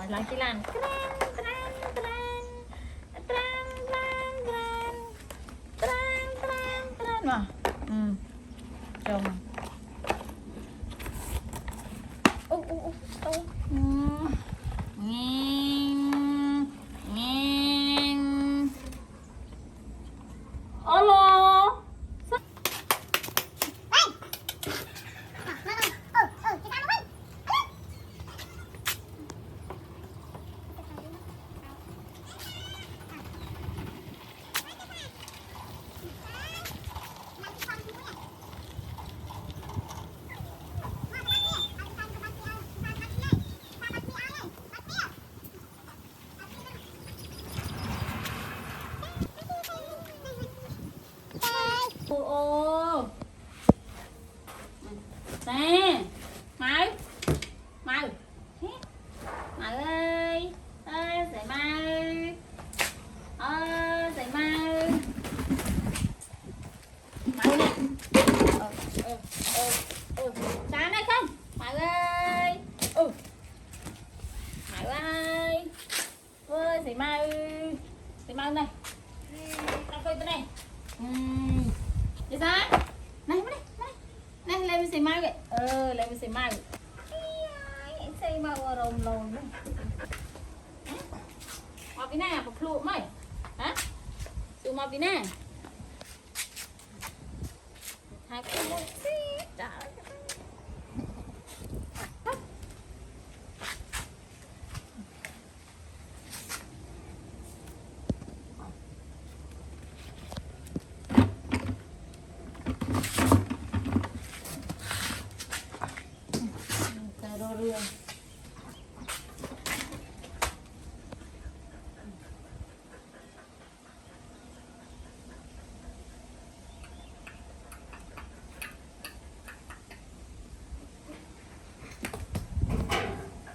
lagi lan keren keren keren keren keren keren keren keren keren mà chồng ô ô ô ô nghe nghe alo ô nè mau mau mau ơi ơi dậy mau dậy mau mau nè sáng đây không mau ơi mau ơi ơi dậy mau này tao coi bên này đi ra này này lên mình xì mau vậy lên mình xì mau xì mau rồng lồng đấy mau cái này bọc lụa mày hả sự mau cái này hai cái